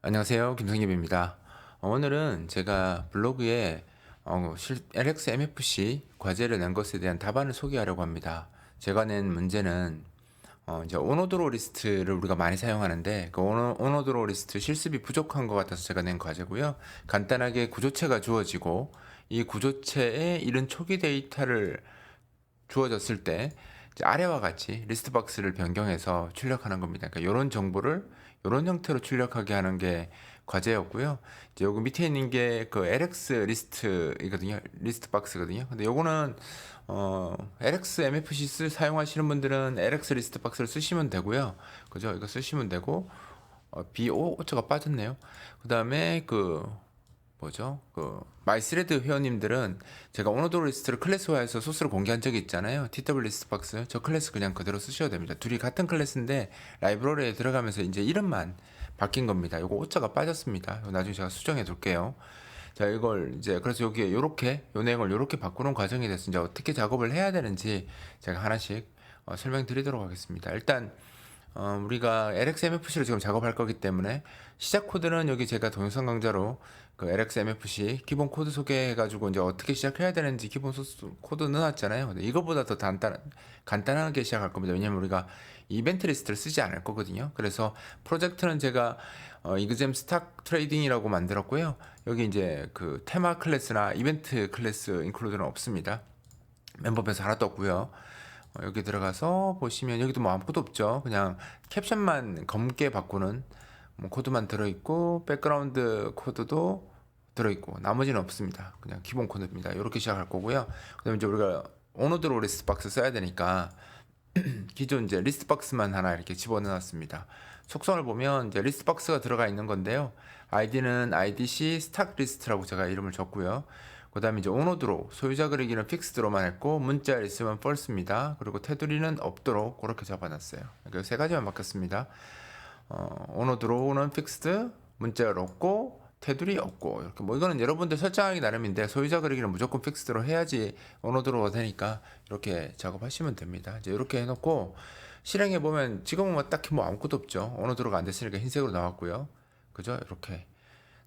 안녕하세요. 김성엽입니다. 오늘은 제가 블로그에 LX MFC 과제를 낸 것에 대한 답안을 소개하려고 합니다. 제가 낸 문제는 이제 오노드로 리스트를 우리가 많이 사용하는데 그 오노드로 리스트 실습이 부족한 것 같아서 제가 낸 과제고요. 간단하게 구조체가 주어지고 이 구조체에 이런 초기 데이터를 주어졌을 때 이제 아래와 같이 리스트 박스를 변경해서 출력하는 겁니다. 그러니까 이런 정보를 이런 형태로 출력하게 하는 게 과제였고요. 이제 여기 밑에 있는 게 그 LX 리스트이거든요. 리스트 박스거든요. 근데 요거는 LX MFC 사용하시는 분들은 LX 리스트 박스를 쓰시면 되고요. 그죠? 이거 쓰시면 되고 BO가 빠졌네요. 그다음에 그 뭐죠? 그 마이스레드 회원님들은 제가 오너드 리스트를 클래스화해서 소스를 공개한 적이 있잖아요. TW 리스트 박스 저 클래스 그냥 그대로 쓰셔도 됩니다. 둘이 같은 클래스인데 라이브러리에 들어가면서 이제 이름만 바뀐 겁니다. 요거 오자가 빠졌습니다. 요거 나중에 제가 수정해 둘게요. 자, 이걸 이제 그래서 여기에 요렇게 요 내용을 요렇게 바꾸는 과정이 됐습니다. 이제 어떻게 작업을 해야 되는지 제가 하나씩 설명드리도록 하겠습니다. 일단 우리가 LXMFC로 지금 작업할 거기 때문에 시작 코드는 여기 제가 동영상 강좌로 그 LXMFC 기본 코드 소개해가지고 이제 어떻게 시작해야 되는지 기본 소스 코드 넣어놨잖아요. 근데 이거보다 더 간단하게 시작할 겁니다. 왜냐면 우리가 이벤트 리스트를 쓰지 않을 거거든요. 그래서 프로젝트는 제가 이그잼 스탁 트레이딩이라고 만들었고요. 여기 이제 그 테마 클래스나 이벤트 클래스 인클루드는 없습니다. 멤버에서 하나도 없고요. 여기 들어가서 보시면 여기도 뭐 아무것도 없죠. 그냥 캡션만 검게 바꾸는 뭐 코드만 들어있고 백그라운드 코드도 들어있고 나머지는 없습니다. 그냥 기본 코드입니다. 이렇게 시작할 거고요. 그다음에 이제 우리가 오너드로 리스트 박스 써야 되니까 기존 이제 리스트 박스만 하나 이렇게 집어넣었습니다. 속성을 보면 이제 리스트 박스가 들어가 있는 건데요. 아이디는 IDC 스탁 리스트라고 제가 이름을 줬고요. 그 다음에 이제 오노드로 소유자 그리기는 픽스드로만 했고 문자 있으면 false입니다. 그리고 테두리는 없도록 그렇게 잡아놨어요. 그러니까 세 가지만 바뀌었습니다. 오노드로는 픽스드, 문자를 없고 테두리 없고 이렇게 뭐 이거는 여러분들 설정하기 나름인데 소유자 그리기는 무조건 픽스드로 해야지 오노드로가 되니까 이렇게 작업하시면 됩니다. 이제 이렇게 해놓고 실행해 보면 지금은 뭐 딱히 뭐 아무것도 없죠. 오노드로가 안 됐으니까 흰색으로 나왔고요. 그죠? 이렇게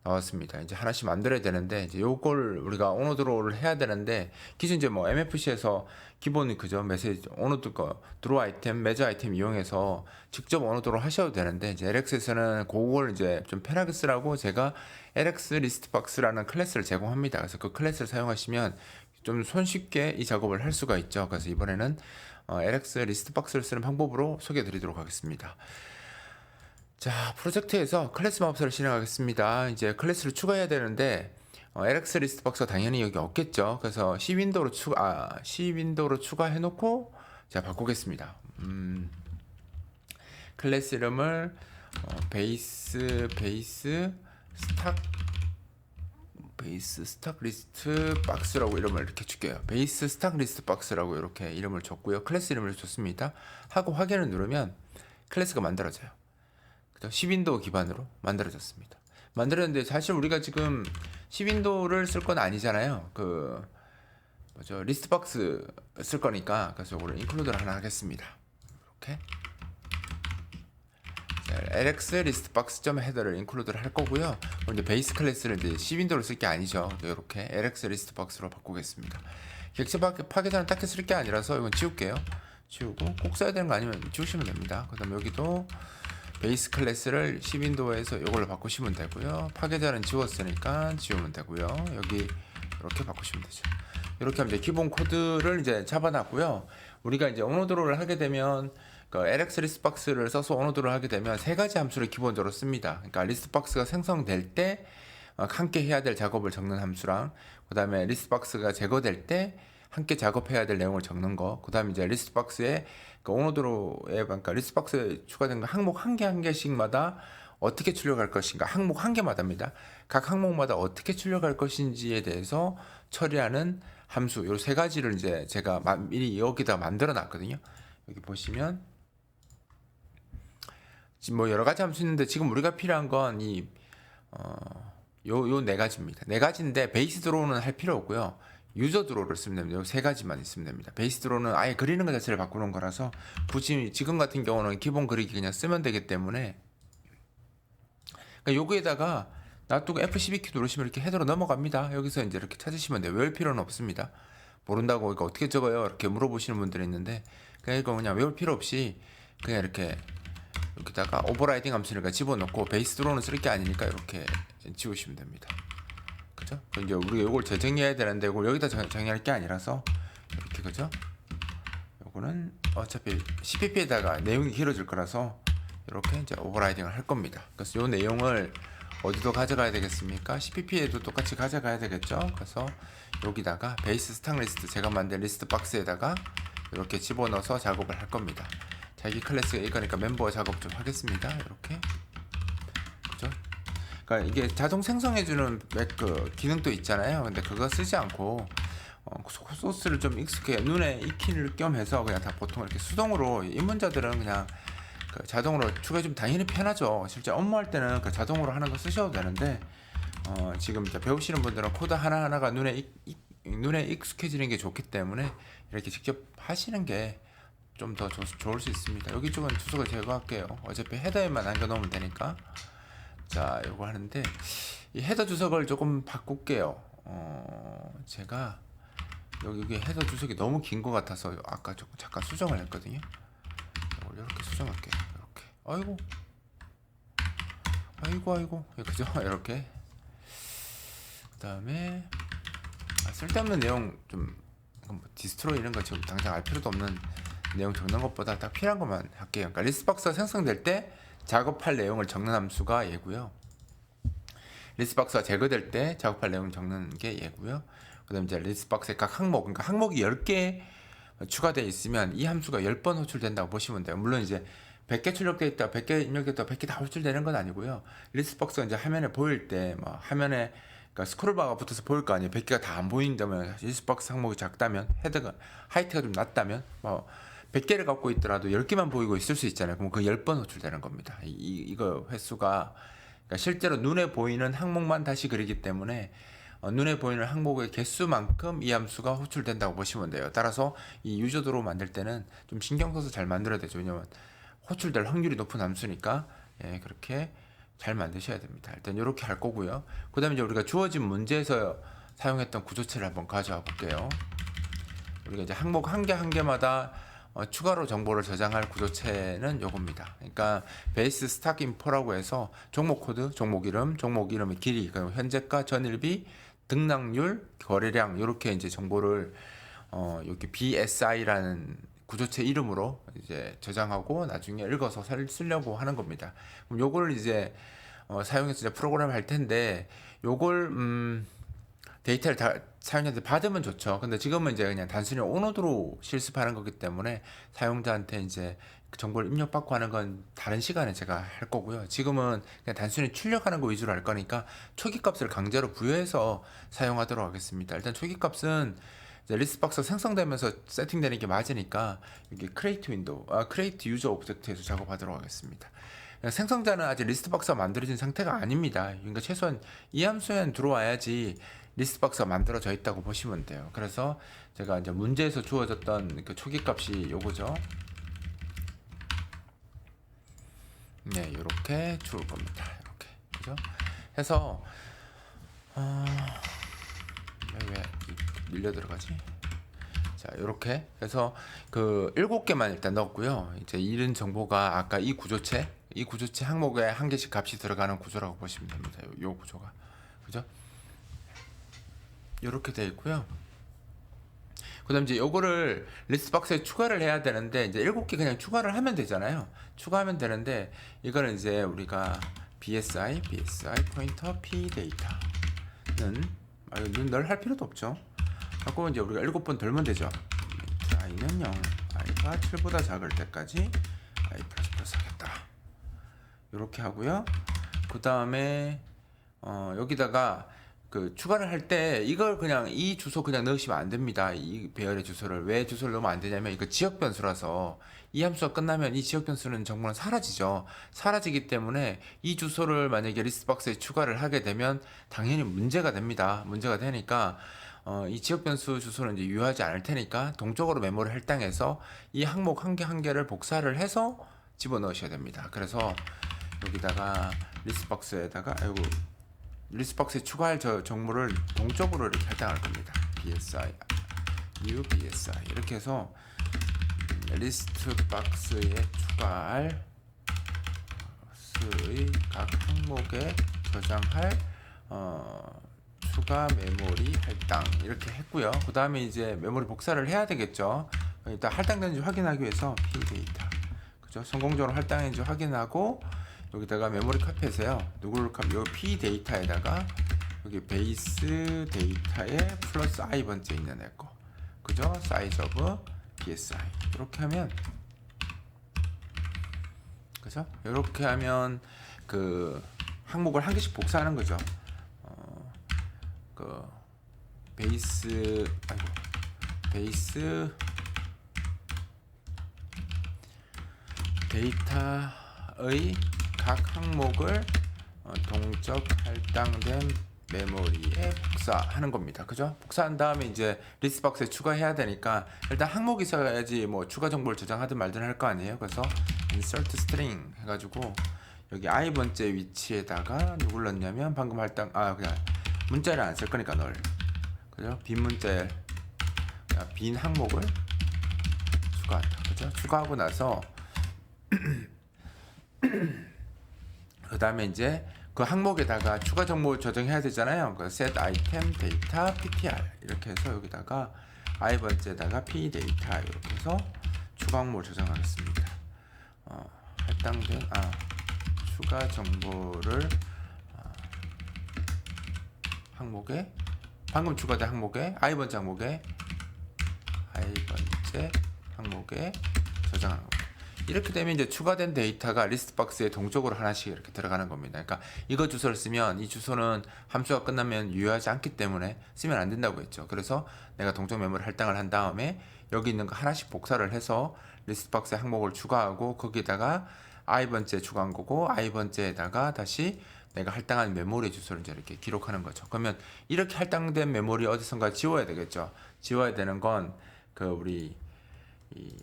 나왔습니다. 이제 하나씩 만들어야 되는데 이제 요걸 우리가 오너드로우를 해야 되는데 기존 이제 뭐 MFC에서 기본 그죠 메시지 오너드 거 드로우 아이템 매저 아이템 이용해서 직접 오너드로 하셔도 되는데 이제 LX에서는 그걸 이제 좀 편하게 쓰라고 제가 LX 리스트 박스라는 클래스를 제공합니다. 그래서 그 클래스를 사용하시면 좀 손쉽게 이 작업을 할 수가 있죠. 그래서 이번에는 LX 리스트 박스를 쓰는 방법으로 소개해 드리도록 하겠습니다. 자, 프로젝트에서 클래스 마법사를 실행하겠습니다. 이제 클래스를 추가해야 되는데 LX 리스트 박스가 당연히 여기 없겠죠. 그래서 C 윈도우로 추가해 놓고 제가 바꾸겠습니다. 클래스 이름을 스탁 베이스 스탁 리스트 박스라고 이름을 이렇게 줄게요. 베이스 스탁 리스트 박스라고 이렇게 이름을 줬고요. 클래스 이름을 줬습니다. 하고 확인을 누르면 클래스가 만들어져요. 시윈도우 기반으로 만들어졌습니다. 만들었는데 사실 우리가 지금 시윈도우를 쓸 건 아니잖아요. 그 뭐죠 리스트 박스 쓸 거니까 그래서 이거를 인클루드를 하나 하겠습니다. 이렇게 LX 리스트 박스 점 헤더를 인클루드를 할 거고요. 이제 베이스 클래스를 이제 시윈도우를 쓸 게 아니죠. 이렇게 LX 리스트 박스로 바꾸겠습니다. 객체 파괴자는 딱히 쓸 게 아니라서 이건 지울게요. 지우고 꼭 써야 되는 거 아니면 지우시면 됩니다. 그다음에 여기도 베이스 클래스를 C윈도우에서 이걸로 바꾸시면 되고요. 파괴자는 지웠으니까 지우면 되고요. 여기 이렇게 바꾸시면 되죠. 이렇게 하면 이제 기본 코드를 이제 잡아놨고요. 우리가 이제 오너드로를 하게 되면 그 LX 리스트 박스를 써서 오너드로를 하게 되면 세 가지 함수를 기본적으로 씁니다. 그러니까 리스트 박스가 생성될 때 함께 해야 될 작업을 적는 함수랑 그다음에 리스트 박스가 제거될 때 함께 작업해야 될 내용을 적는 거. 그다음에 이제 리스트 박스에 그 오너드로에 그러니까 리스트 박스에 추가된 거 항목 한 개 한 개씩마다 어떻게 출력할 것인가 항목 한 개마다입니다. 각 항목마다 어떻게 출력할 것인지에 대해서 처리하는 함수 요 세 가지를 이제 제가 미리 여기다 만들어 놨거든요. 여기 보시면 지금 뭐 여러 가지 함수 있는데 지금 우리가 필요한 건 이 요 네 가지입니다. 네 가지인데 베이스 드로우는 할 필요 없고요. 유저 드로우를 쓰면 됩니다. 세 가지만 있으면 됩니다. 베이스 드로우는 아예 그리는 것 자체를 바꾸는 거라서 굳이 지금 같은 경우는 기본 그리기 그냥 쓰면 되기 때문에 그러니까 여기에다가 놔두고 F12키 누르시면 이렇게 헤더로 넘어갑니다. 여기서 이제 이렇게 찾으시면 돼요. 외울 필요는 없습니다. 모른다고 이거 어떻게 적어요? 이렇게 물어보시는 분들이 있는데 그냥 이거 그냥 외울 필요 없이 그냥 이렇게 여기다가 오버라이딩 함수니까 집어넣고 베이스 드로우는 쓸 게 아니니까 이렇게 지우시면 됩니다. 그죠? 이제 우리가 이걸 재정의해야 되는데 이걸 여기다 정의할 게 아니라서 이렇게 그죠? 요거는 어차피 CPP에다가 내용이 길어질 거라서 이렇게 이제 오버라이딩을 할 겁니다. 그래서 이 내용을 어디도 가져가야 되겠습니까? CPP에도 똑같이 가져가야 되겠죠? 그래서 여기다가 베이스 스탁 리스트 제가 만든 리스트 박스에다가 이렇게 집어넣어서 작업을 할 겁니다. 자기 클래스가 이거니까 멤버 작업 좀 하겠습니다. 이렇게 그죠? 그러니까 이게 자동 생성해주는 그 기능도 있잖아요. 근데 그거 쓰지 않고 소스를 좀 익숙해 눈에 익힐 겸 해서 그냥 다 보통 이렇게 수동으로 입문자들은 그냥 그 자동으로 추가해주면 당연히 편하죠. 실제 업무할 때는 그 자동으로 하는 거 쓰셔도 되는데 지금 이제 배우시는 분들은 코드 하나하나가 눈에 익숙해지는 게 좋기 때문에 이렇게 직접 하시는 게 좀 더 좋을 수 있습니다. 여기 쪽은 주소를 제거할게요. 어차피 헤더에만 남겨놓으면 되니까. 자, 이거 하는데 이 헤더 주석을 조금 바꿀게요. 제가 여기 헤더 주석이 너무 긴 것 같아서 아까 조금 잠깐 수정을 했거든요. 이렇게 수정할게요. 이렇게. 아이고, 그죠? 이렇게. 그다음에 쓸데없는 내용 좀 디스트로이 이런 거 지금 당장 알 필요도 없는 내용 적는 것보다 딱 필요한 것만 할게요. 그러니까 리스트박스가 생성될 때 작업할 내용을 적는 함수가 얘고요. 리스트박스가 제거될 때 작업할 내용 적는 게 얘고요. 그다음 이제 리스트박스의 각 항목, 그러니까 항목이 10개 추가되어 있으면 이 함수가 10번 호출된다고 보시면 돼요. 물론 이제 100개 출력되어 있다, 100개 입력됐다, 100개 다 호출되는 건 아니고요. 리스트박스가 이제 화면에 보일 때, 뭐 화면에 그러니까 스크롤바가 붙어서 보일 거 아니에요. 100개가 다 안 보인다면, 리스트박스 항목이 작다면, 헤드가 하이트가 좀 낮다면, 뭐 100개를 갖고 있더라도 10개만 보이고 있을 수 있잖아요. 그럼 그 10번 호출되는 겁니다. 이거 횟수가 그러니까 실제로 눈에 보이는 항목만 다시 그리기 때문에 눈에 보이는 항목의 개수만큼 이 함수가 호출된다고 보시면 돼요. 따라서 이 유저 드로우 만들 때는 좀 신경 써서 잘 만들어야 되죠. 왜냐면 호출될 확률이 높은 함수니까 그렇게 잘 만드셔야 됩니다. 일단 이렇게 할 거고요. 그 다음에 이제 우리가 주어진 문제에서 사용했던 구조체를 한번 가져와 볼게요. 우리가 이제 항목 한 개 한 개마다 추가로 정보를 저장할 구조체는 요겁니다. 그러니까 베이스 스탁 인포라고 해서 종목 코드, 종목 이름의 길이, 그리고 현재가, 전일비, 등락률, 거래량 이렇게 이제 정보를 여기 BSI라는 구조체 이름으로 이제 저장하고 나중에 읽어서 쓰려고 하는 겁니다. 그럼 요걸 이제 사용해서 이제 프로그램 할 텐데 요걸 데이터를 다 사용자한테 받으면 좋죠. 근데 지금은 이제 그냥 단순히 온오드로 실습하는 거기 때문에 사용자한테 이제 그 정보를 입력받고 하는 건 다른 시간에 제가 할 거고요. 지금은 그냥 단순히 출력하는 거 위주로 할 거니까 초기 값을 강제로 부여해서 사용하도록 하겠습니다. 일단 초기 값은 리스트박스가 생성되면서 세팅되는 게 맞으니까 여기 create user object에서 작업하도록 하겠습니다. 생성자는 아직 리스트박스가 만들어진 상태가 아닙니다. 그러니까 최소한 이 함수에는 들어와야지 리스트박스가 만들어져 있다고 보시면 돼요. 그래서 제가 이제 문제에서 주어졌던 그 초기 값이 요거죠. 네, 이렇게 주울 겁니다. 이렇게 그죠? 해서 왜 밀려 들어가지? 자, 이렇게 해서 그 7개만 일단 넣었고요. 이제 이런 정보가 아까 이 구조체 항목에 한 개씩 값이 들어가는 구조라고 보시면 됩니다. 요 구조가 그죠? 이렇게 되어 있고요. 그다음 이제 요거를 리스트 박스에 추가를 해야 되는데 이제 7개 그냥 추가를 하면 되잖아요. 추가하면 되는데 이거는 이제 우리가 BSI 포인터 P 데이터는 이건 널 할 필요도 없죠. 갖고 이제 우리가 7번 돌면 되죠. i는 0, i가 7보다 작을 때까지 i 플러스 하겠다. 이렇게 하고요. 그 다음에 여기다가 그 추가를 할 때 이걸 그냥 이 주소 그냥 넣으시면 안 됩니다. 이 배열의 주소를 왜 주소를 넣으면 안 되냐면 이거 지역 변수라서 이 함수가 끝나면 이 지역 변수는 정보는 사라지죠. 사라지기 때문에 이 주소를 만약에 리스트박스에 추가를 하게 되면 당연히 문제가 됩니다. 문제가 되니까 이 지역 변수 주소는 이제 유효하지 않을 테니까 동적으로 메모를 할당해서 이 항목 한 개 한 개를 복사를 해서 집어넣으셔야 됩니다. 그래서 여기다가 리스트박스에다가 리스트박스에 추가할 저 정보를 동적으로 이렇게 할당할 겁니다. BSI, new BSI 이렇게 해서 리스트박스에 추가할 의 각 항목에 저장할 추가 메모리 할당 이렇게 했고요. 그 다음에 이제 메모리 복사를 해야 되겠죠. 일단 할당된지 확인하기 위해서 p 데이터 그죠? 성공적으로 할당했는지 확인하고 여기다가 메모리 카펫에요. 누구를 여기 p 데이터에다가 여기 베이스 데이터에 플러스 i 번째 있는 애 거 그죠? 사이즈 오브 BSI 이렇게 하면 그죠? 이렇게 하면 그 항목을 한 개씩 복사하는 거죠. 그 베이스 데이터의 각 항목을 동적 할당된 메모리에 복사하는 겁니다. 그죠? 복사한 다음에 이제 리스트박스에 추가해야 되니까 일단 항목이 있어야지 뭐 추가 정보를 저장하든 말든 할 거 아니에요. 그래서 insert string 해가지고 여기 i 번째 위치에다가 누굴 넣냐면 방금 할당 그냥 문자를 안 쓸 거니까 널 그죠? 빈 문자에 빈 항목을 추가한다. 그죠? 추가하고 나서 그 다음에 이제 그 항목에다가 추가 정보 저장해야 되잖아요. 그 set item data ptr 이렇게 해서 여기다가 i 번째에다가 p data 이렇게 해서 추가 항목을 저장하겠습니다. 할당된 추가 정보를 항목에 방금 추가된 항목에 i 번째 항목에 저장하는 겁니다. 이렇게 되면 이제 추가된 데이터가 리스트박스에 동적으로 하나씩 이렇게 들어가는 겁니다. 그러니까 이거 주소를 쓰면 이 주소는 함수가 끝나면 유효하지 않기 때문에 쓰면 안 된다고 했죠. 그래서 내가 동적 메모리 할당을 한 다음에 여기 있는 거 하나씩 복사를 해서 리스트박스에 항목을 추가하고 거기에다가 i 번째 추가한 거고 i 번째에다가 다시 내가 할당한 메모리 주소를 이제 이렇게 기록하는 거죠. 그러면 이렇게 할당된 메모리 어디선가 지워야 되겠죠. 지워야 되는 건 그 우리 이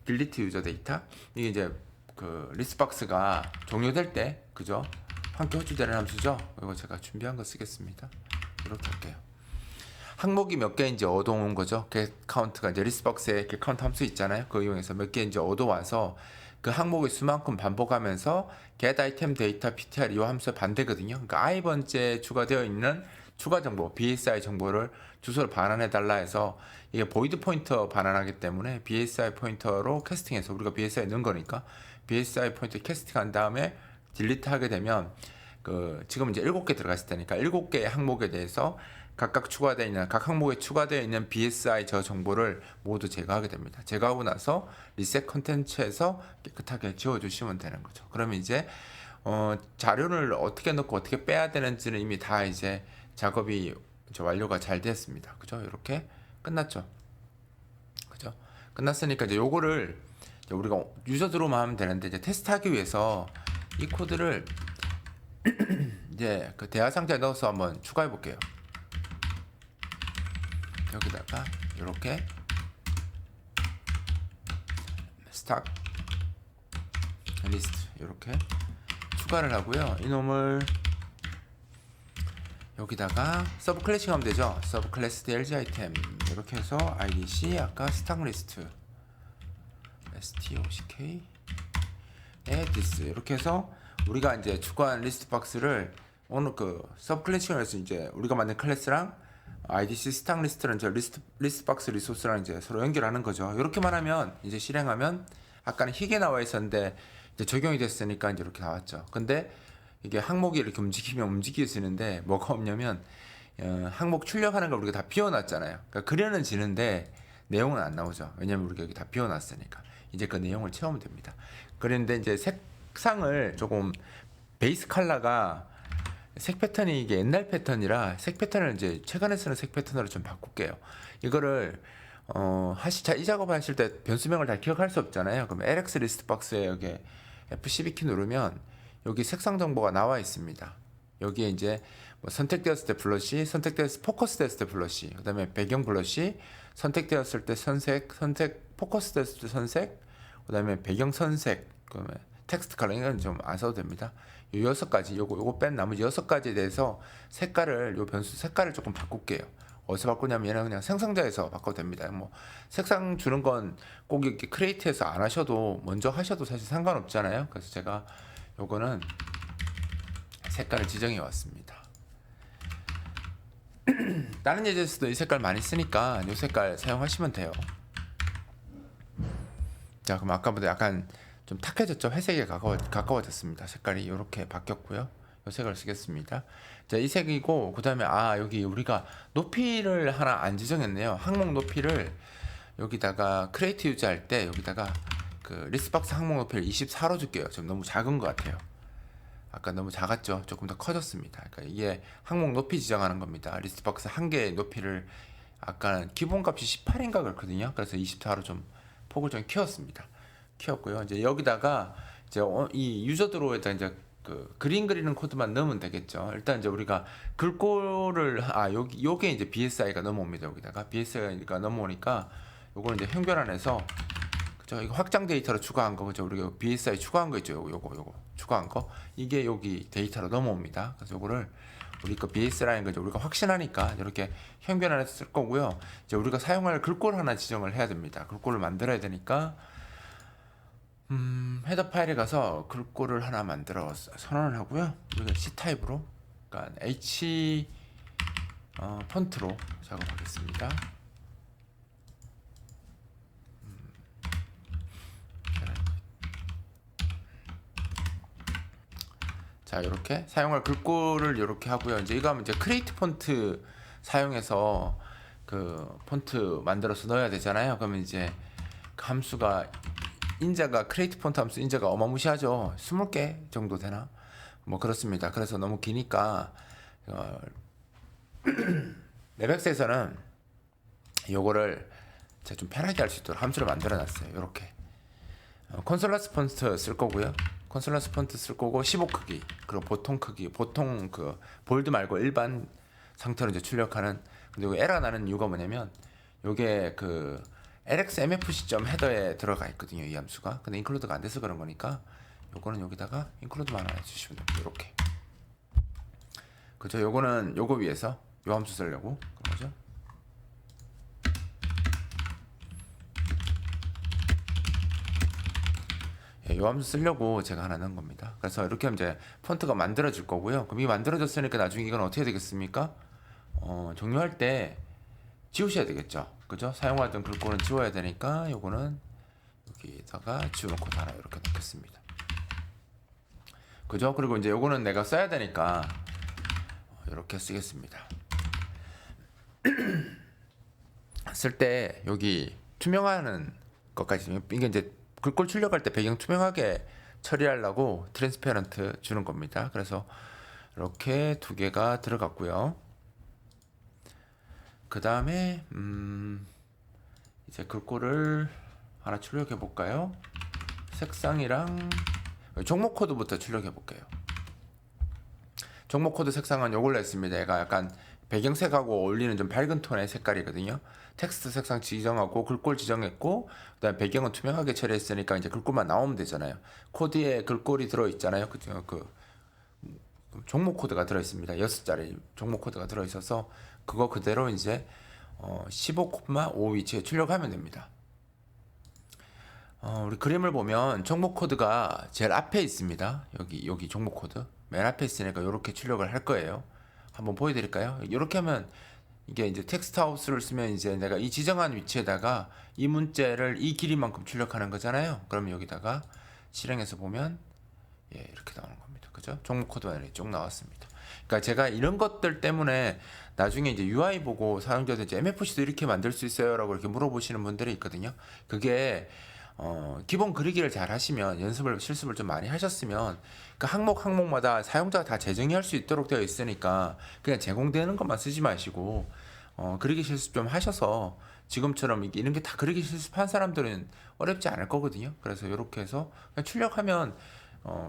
딜리트 유저 데이터 이게 이제 그 리스트박스가 종료될 때 그죠? 함께 호출되는 함수죠. 이거 제가 준비한 거 쓰겠습니다. 이렇게 할게요. 항목이 몇 개인지 얻어온 거죠. get count가 이제 리스트박스에 get count 함수 있잖아요. 그거 이용해서 몇 개인지 얻어와서 그 항목의 수만큼 반복하면서 get item data ptr 이 함수의 반대거든요. 그러니까 i 번째 추가되어 있는 추가 정보 BSI 정보를 주소를 반환해 달라 해서 이게 보이드 포인터 반환하기 때문에 BSI 포인터로 캐스팅해서 우리가 BSI 넣은 거니까 BSI 포인터 캐스팅한 다음에 딜리트 하게 되면 그 지금 이제 7개 들어갔을 테니까 7개의 항목에 대해서 각각 추가되어 있는 각 항목에 추가되어 있는 BSI 저 정보를 모두 제거하게 됩니다. 제거하고 나서 리셋 컨텐츠에서 깨끗하게 지워주시면 되는 거죠. 그러면 이제 자료를 어떻게 넣고 어떻게 빼야 되는지는 이미 다 이제 작업이 완료가 잘 됐습니다. 그죠? 이렇게 끝났죠. 그죠? 끝났으니까 이제 요거를 이제 우리가 유저 들어오면 하면 되는데 이제 테스트하기 위해서 이 코드를 이제 그 대화 상자에 넣어서 한번 추가해 볼게요. 여기다가 이렇게 스탁 리스트 이렇게 추가를 하고요. 이놈을 여기다가 서브 클래식 하면 되죠. 서브 클래스 DLG 아이템 이렇게 해서 IDC 아까 스탁 리스트 STOCK this 이렇게 해서 우리가 이제 추가한 리스트 박스를 오늘 그 서브 클래식을 해서 이제 우리가 만든 클래스랑 IDC 스탁 리스트랑 이제 리스트 박스 리소스랑 이제 서로 연결하는 거죠. 이렇게만 하면 이제 실행하면 아까는 희게 나와 있었는데 이제 적용이 됐으니까 이제 이렇게 나왔죠. 근데 이게 항목이 이렇게 움직이면 움직이시는데 뭐가 없냐면 항목 출력하는 걸 우리가 다 비워놨잖아요. 그러니까 그려는 지는데 내용은 안 나오죠. 왜냐면 우리가 여기 다 비워놨으니까 이제 그 내용을 채우면 됩니다. 그런데 이제 색상을 조금 베이스 컬러가 색 패턴이 이게 옛날 패턴이라 색 패턴을 이제 최근에 쓰는 색 패턴으로 좀 바꿀게요. 이거를 이 작업 하실 때 변수명을 다 기억할 수 없잖아요. 그럼 LX 리스트 박스에 여기 F12 키 누르면 여기 색상 정보가 나와 있습니다. 여기에 이제 뭐 선택되었을 때 블러시, 선택되었을 때 포커스 됐을 때 블러시, 그 다음에 배경 블러시, 선택되었을 때 선색, 포커스 됐을 때 선색, 그 다음에 배경 선색, 그다음에 텍스트 컬러 이건 좀 안 써도 됩니다. 요 6가지 요거 뺀 나머지 6가지에 대해서 색깔을 요 변수 색깔을 조금 바꿀게요. 어디서 바꾸냐면 얘는 그냥 생성자에서 바꿔도 됩니다. 뭐 색상 주는 건 꼭 이렇게 크리에이트에서 안 하셔도 먼저 하셔도 사실 상관없잖아요. 그래서 제가 요거는 색깔을 지정해 왔습니다. 다른 예제에서도 이 색깔 많이 쓰니까 이 색깔 사용하시면 돼요. 자, 그럼 아까보다 약간 좀 탁해졌죠? 회색에 가까워졌습니다. 색깔이 이렇게 바뀌었고요. 이 색을 쓰겠습니다. 자, 이 색이고 그 다음에 여기 우리가 높이를 하나 안 지정했네요. 항목 높이를 여기다가 크리에이트 유지할 때 여기다가 그 리스박스 항목 높이를 24로 줄게요. 좀 너무 작은 것 같아요. 아까 너무 작았죠? 조금 더 커졌습니다. 그러니까 이게 항목 높이 지정하는 겁니다. 리스트박스 한 개의 높이를 아까 기본값이 18인가 그렇거든요. 그래서 24로 좀 폭을 좀 키웠고요. 이제 여기다가 이제 이 유저 드로우에다 이제 그 그림 그리는 코드만 넣으면 되겠죠. 일단 이제 우리가 글꼴을 요게 이제 BSI가 넘어옵니다. 여기다가 BSI가 넘어오니까 요거는 이제 현결안에서 이거 확장 데이터로 추가한 거 그죠? 우리가 BSI 추가한 거 있죠? 요거 추가한 거 이게 여기 데이터로 넘어옵니다. 그래서 요거를 우리 거 BS라는 거죠. 우리가 확신하니까 이렇게 현변안에서 쓸 거고요. 이제 우리가 사용할 글꼴 하나 지정을 해야 됩니다. 글꼴을 만들어야 되니까 헤더 파일에 가서 글꼴을 하나 만들어 선언을 하고요. 우리가 C 타입으로 그러니까 H 폰트로 작업하겠습니다. 자, 이렇게 사용할 글꼴을 이렇게 하고요. 이제 이거 하면 이제 크리에이트 폰트 사용해서 그 폰트 만들어서 넣어야 되잖아요. 그러면 이제 그 함수가 인자가 크리에이트 폰트 함수 인자가 어마무시하죠. 20개 정도 되나? 뭐 그렇습니다. 그래서 너무 기니까 웹엑스에서는 요거를 제가 좀 편하게 할 수 있도록 함수를 만들어 놨어요. 이렇게 콘솔라스 폰트 쓸 거고요. 콘솔라스 폰트 쓸 거고 15 크기 그리고 보통 크기 보통 그 볼드 말고 일반 상태로 이제 출력하는. 근데 이거 에러가 나는 이유가 뭐냐면 요게 그 lxmfc 헤더에 들어가 있거든요. 이 함수가. 근데 인클루드가 안 돼서 그런 거니까 요거는 여기다가 인클루드만 하나 해주시면 됩니다. 이렇게 그죠? 요거는 요거 위해서 요 함수 쓰려고 그런 거죠. 요 함수 쓰려고 제가 하나 넣은 겁니다. 그래서 이렇게 하면 이제 폰트가 만들어질 거고요. 그럼 이 만들어졌으니까 나중에 이건 어떻게 되겠습니까? 종료할 때 지우셔야 되겠죠. 그죠? 사용하던 글꼴은 지워야 되니까 요거는 여기다가 지우놓고 하나 이렇게 넣겠습니다. 그죠? 그리고 이제 요거는 내가 써야 되니까 이렇게 쓰겠습니다. 쓸 때 여기 투명하는 것까지 이게 이제 글꼴 출력할 때 배경 투명하게 처리하려고 트랜스페런트 주는 겁니다. 그래서 이렇게 두 개가 들어갔고요. 그 다음에 이제 글꼴을 하나 출력해 볼까요? 색상이랑 종목 코드부터 출력해 볼게요. 종목 코드 색상은 요걸로 했습니다. 얘가 약간 배경색하고 어울리는 좀 밝은 톤의 색깔이거든요. 텍스트 색상 지정하고 글꼴 지정했고 그다음 배경은 투명하게 처리했으니까 이제 글꼴만 나오면 되잖아요. 코드에 글꼴이 들어 있잖아요. 그 종목 코드가 들어 있습니다. 6자리 종목 코드가 들어 있어서 그거 그대로 이제 15,5 위치에 출력하면 됩니다. 우리 그림을 보면 종목 코드가 제일 앞에 있습니다. 여기 종목 코드 맨 앞에 있으니까 이렇게 출력을 할 거예요. 한번 보여드릴까요? 이렇게 하면 이게 이제 텍스트 하우스를 쓰면 이제 내가 이 지정한 위치에다가 이 문자를 이 길이만큼 출력하는 거잖아요. 그러면 여기다가 실행해서 보면 이렇게 나오는 겁니다. 그죠? 종목 코드가 이렇게 쭉 나왔습니다. 그러니까 제가 이런 것들 때문에 나중에 이제 UI 보고 사용자들 이제 MFC도 이렇게 만들 수 있어요라고 이렇게 물어보시는 분들이 있거든요. 그게 기본 그리기를 잘 하시면 실습을 좀 많이 하셨으면 그 항목마다 사용자가 다 재정의할 수 있도록 되어 있으니까 그냥 제공되는 것만 쓰지 마시고 그리기 실습 좀 하셔서 지금처럼 이런 게 다 그리기 실습한 사람들은 어렵지 않을 거거든요. 그래서 이렇게 해서 그냥 출력하면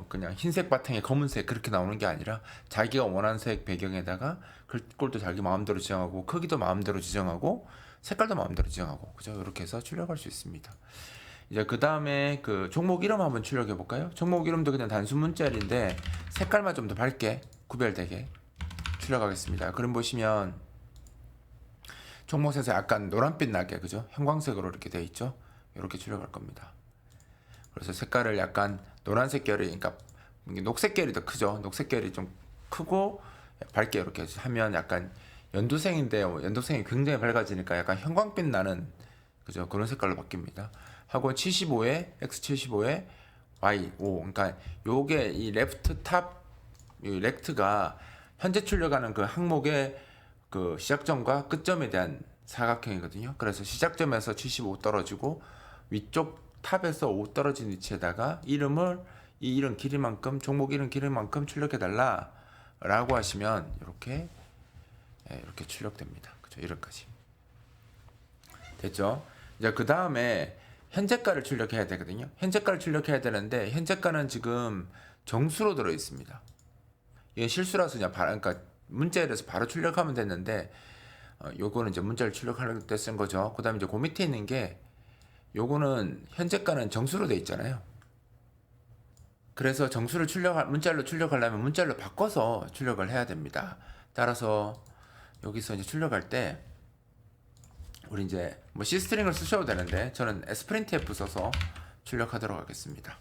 그냥 흰색 바탕에 검은색 그렇게 나오는 게 아니라 자기가 원하는 색 배경에다가 글꼴도 자기 마음대로 지정하고 크기도 마음대로 지정하고 색깔도 마음대로 지정하고 그죠? 이렇게 해서 출력할 수 있습니다. 이제 그 다음에 그 종목 이름 한번 출력해 볼까요? 종목 이름도 그냥 단순 문자열인데 색깔만 좀 더 밝게 구별되게 출력하겠습니다. 그럼 보시면 종목에서 약간 노란빛 나게 그죠? 형광색으로 이렇게 되어 있죠? 이렇게 출력할 겁니다. 그래서 색깔을 약간 노란색 결이, 그러니까 녹색 결이 더 크죠? 녹색 결이 좀 크고 밝게 이렇게 하면 약간 연두색인데 연두색이 굉장히 밝아지니까 약간 형광빛 나는 그죠? 그런 색깔로 바뀝니다. 하고 75에 X75에 Y5, 그러니까 요게 이 레프트 탑, 이 렉트가 현재 출력하는 그 항목의 그 시작점과 끝점에 대한 사각형이거든요. 그래서 시작점에서 75 떨어지고 위쪽 탑에서 5 떨어진 위치에다가 이름을 이 이름 길이만큼, 종목 이름 길이만큼 출력해 달라 라고 하시면 이렇게 이렇게 출력됩니다. 그죠? 이름까지 됐죠? 이제 그 다음에 현재가를 출력해야 되거든요. 현재가를 출력해야 되는데 현재가는 지금 정수로 들어 있습니다. 이게 실수라서 그냥 그러니까 문자열에서 바로 출력하면 됐는데 요거는 이제 문자를 출력할 때 쓴 거죠. 그다음에 이제 그 밑에 있는 게 요거는 현재가는 정수로 돼 있잖아요. 그래서 정수를 문자로 출력하려면 문자로 바꿔서 출력을 해야 됩니다. 따라서 여기서 이제 출력할 때 우리 이제 뭐 C스트링을 쓰셔도 되는데 저는 Sprintf 써서 출력하도록 하겠습니다.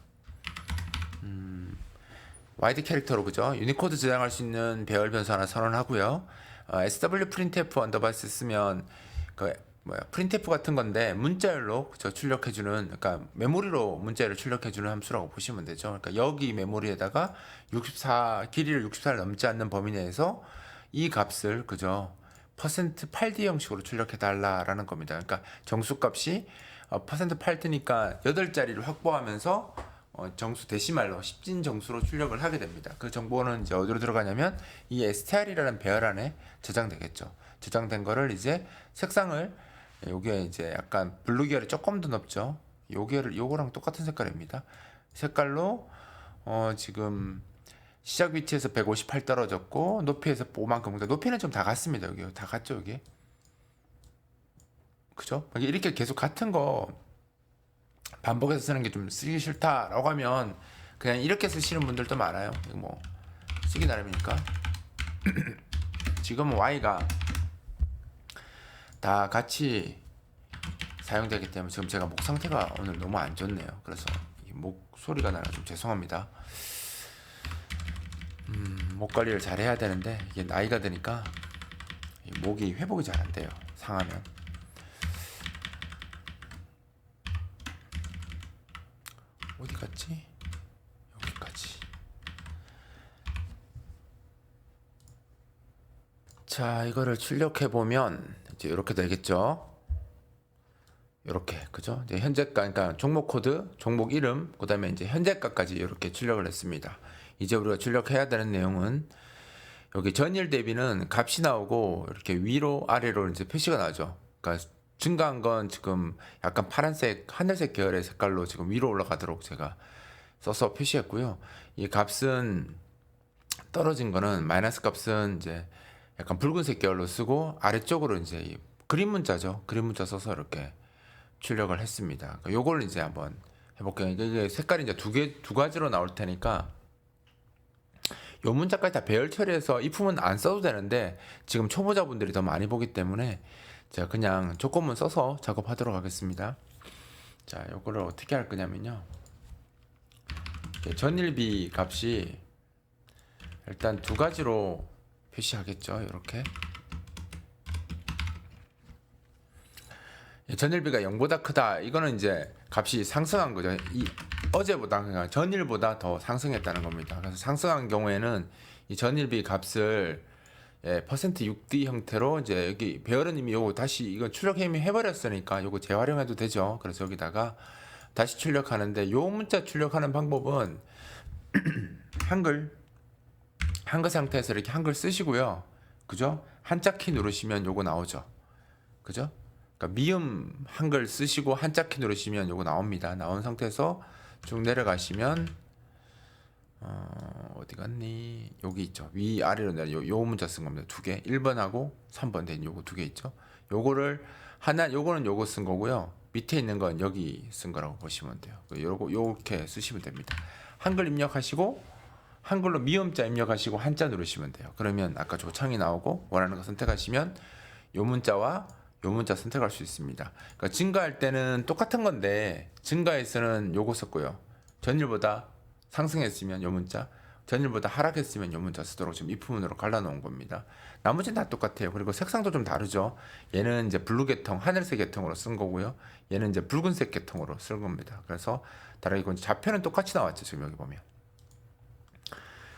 와이드 캐릭터로 그죠? 유니코드 저장할 수 있는 배열 변수 하나 선언하고요. SW printf 언더바스 쓰면 그 printf 같은 건데 문자열로 그죠? 출력해주는, 그러니까 메모리로 문자열을 출력해주는 함수라고 보시면 되죠. 그러니까 여기 메모리에다가 64 길이를 64를 넘지 않는 범위 내에서 이 값을 그죠? %8d 형식으로 출력해 달라라는 겁니다. 그러니까 정수값이 %8d니까 8자리를 확보하면서 정수 데시말로 10진 정수로 출력을 하게 됩니다. 그 정보는 이제 어디로 들어가냐면 이 str이라는 배열 안에 저장되겠죠. 저장된 거를 이제 색상을 요게 이제 약간 블루 계열이 조금 더 높죠. 요거랑 똑같은 색깔입니다. 색깔로 지금 시작 위치에서 158 떨어졌고 높이에서 5만큼, 높이는 좀 다 같습니다. 여기 다 같죠, 여기. 그죠? 이렇게 계속 같은 거 반복해서 쓰는 게 좀 쓰기 싫다라고 하면 그냥 이렇게 쓰시는 분들도 많아요. 뭐 쓰기 나름이니까. 지금은 Y가 다 같이 사용되기 때문에 지금 제가 목 상태가 오늘 너무 안 좋네요. 그래서 목 소리가 나라 좀 죄송합니다. 목 관리를 잘 해야 되는데 이게 나이가 드니까 목이 회복이 잘 안 돼요. 상하면. 어디 갔지? 여기까지. 자, 이거를 출력해 보면 이제 이렇게 되겠죠. 이렇게 그죠? 이제 현재가, 그러니까 종목 코드, 종목 이름, 그다음에 이제 현재가까지 이렇게 출력을 했습니다. 이제 우리가 출력해야 되는 내용은 여기 전일 대비는 값이 나오고 이렇게 위로 아래로 이제 표시가 나죠. 그러니까 증가한 건 지금 약간 파란색, 하늘색 계열의 색깔로 지금 위로 올라가도록 제가 써서 표시했고요. 이 값은 떨어진 거는 마이너스 값은 이제 약간 붉은색 계열로 쓰고 아래쪽으로 이제 그림 문자죠. 그림 문자 써서 이렇게 출력을 했습니다. 그러니까 요걸 이제 한번 해볼게요. 이게 색깔이 이제 두 가지로 나올 테니까 요 문자까지 다 배열 처리해서 이 품은 안 써도 되는데 지금 초보자분들이 더 많이 보기 때문에 제가 그냥 조건문 써서 작업하도록 하겠습니다. 자, 요거를 어떻게 할 거냐면요. 전일비 값이 일단 두 가지로 표시하겠죠. 이렇게 전일비가 0보다 크다. 이거는 이제 값이 상승한 거죠. 이 어제보다, 그러니까 전일보다 더 상승했다는 겁니다. 그래서 상승한 경우에는 이 전일비 값을 %6d 형태로 이제 여기 배열은 이미 요거 다시 이건 출력 이미 해버렸으니까 요거 재활용해도 되죠. 그래서 여기다가 다시 출력하는데 요 문자 출력하는 방법은 한글 상태에서 이렇게 한글 쓰시고요. 그죠? 한자 키 누르시면 요거 나오죠. 그죠? 그러니까 미음 한글 쓰시고 한자 키 누르시면 요거 나옵니다. 나온 상태에서 쭉 내려가시면 어디 갔니? 여기 있죠. 위아래로 내려 요 문자 쓴 겁니다. 두 개. 1번하고 3번 된 요거 두 개 있죠. 요거를 하나 요거는 요거 쓴 거고요. 밑에 있는 건 여기 쓴 거라고 보시면 돼요. 요거 요렇게 쓰시면 됩니다. 한글 입력하시고 한글로 미음자 입력하시고 한자 누르시면 돼요. 그러면 아까 조창이 나오고 원하는 거 선택하시면 요 문자와 요 문자 선택할 수 있습니다. 그러니까 증가할 때는 똑같은 건데 증가에서는 요거 썼고요. 전일보다 상승했으면 요 문자, 전일보다 하락했으면 요 문자 쓰도록 지금 입후문으로 갈라놓은 겁니다. 나머지는 다 똑같아요. 그리고 색상도 좀 다르죠. 얘는 이제 블루 계통, 하늘색 계통으로 쓴 거고요. 얘는 이제 붉은색 계통으로 쓴 겁니다. 그래서 다르고 좌표는 똑같이 나왔죠. 지금 여기 보면.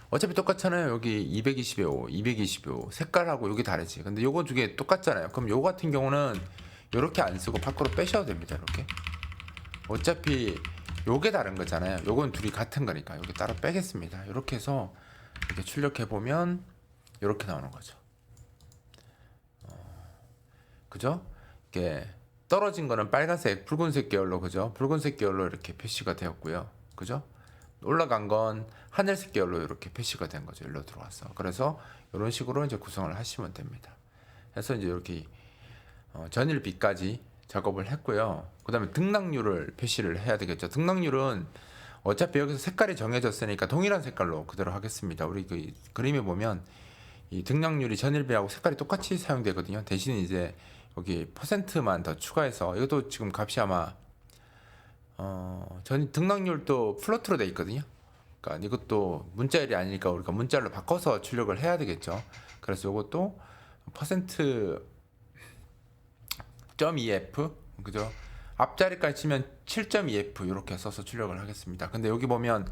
어차피 똑같잖아요. 여기 220에 5, 220에 5. 색깔하고 여기 다르지. 근데 요거 두 개 똑같잖아요. 그럼 요거 같은 경우는 요렇게 안 쓰고 밖으로 빼셔도 됩니다. 이렇게. 어차피 요게 다른 거잖아요. 요건 둘이 같은 거니까 여기 따로 빼겠습니다. 이렇게 해서 이렇게 출력해 보면 이렇게 나오는 거죠. 그죠? 이게 떨어진 거는 빨간색, 붉은색 계열로 그죠? 붉은색 계열로 이렇게 표시가 되었고요. 그죠? 올라간 건 하늘색 계열로 이렇게 표시가 된 거죠. 일로 들어와서. 그래서 이런 식으로 이제 구성을 하시면 됩니다. 그래서 이제 이렇게 전일비까지 작업을 했고요. 그 다음에 등락률을 표시를 해야 되겠죠. 등락률은 어차피 여기서 색깔이 정해졌으니까 동일한 색깔로 그대로 하겠습니다. 우리 그 그림에 보면 이 등락률이 전일비하고 색깔이 똑같이 사용되거든요. 대신 이제 여기 퍼센트만 더 추가해서 이것도 지금 값이 아마 전 등락률도 플로트로 돼 있거든요. 그러니까 이것도 문자열이 아니니까 우리가 문자열로 바꿔서 출력을 해야 되겠죠. 그래서 이것도 퍼센트 .2f 그죠? 앞자리까지 치면 7.2f 이렇게 써서 출력을 하겠습니다. 근데 여기 보면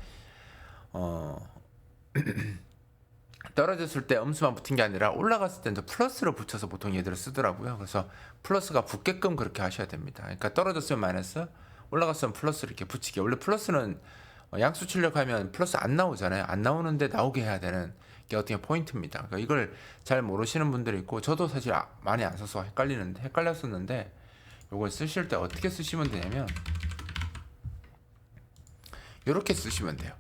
떨어졌을 때 음수만 붙은 게 아니라 올라갔을 때는 플러스로 붙여서 보통 얘들을 쓰더라고요. 그래서 플러스가 붙게끔 그렇게 하셔야 됩니다. 그러니까 떨어졌으면 마이너스, 올라갔으면 플러스 이렇게 붙이게. 원래 플러스는 양수 출력하면 플러스 안 나오잖아요. 안 나오는데 나오게 해야 되는 게 어떻게 포인트입니다. 그러니까 이걸 잘 모르시는 분들이 있고 저도 사실 많이 안 써서 헷갈렸었는데 이걸 쓰실 때 어떻게 쓰시면 되냐면 이렇게 쓰시면 돼요.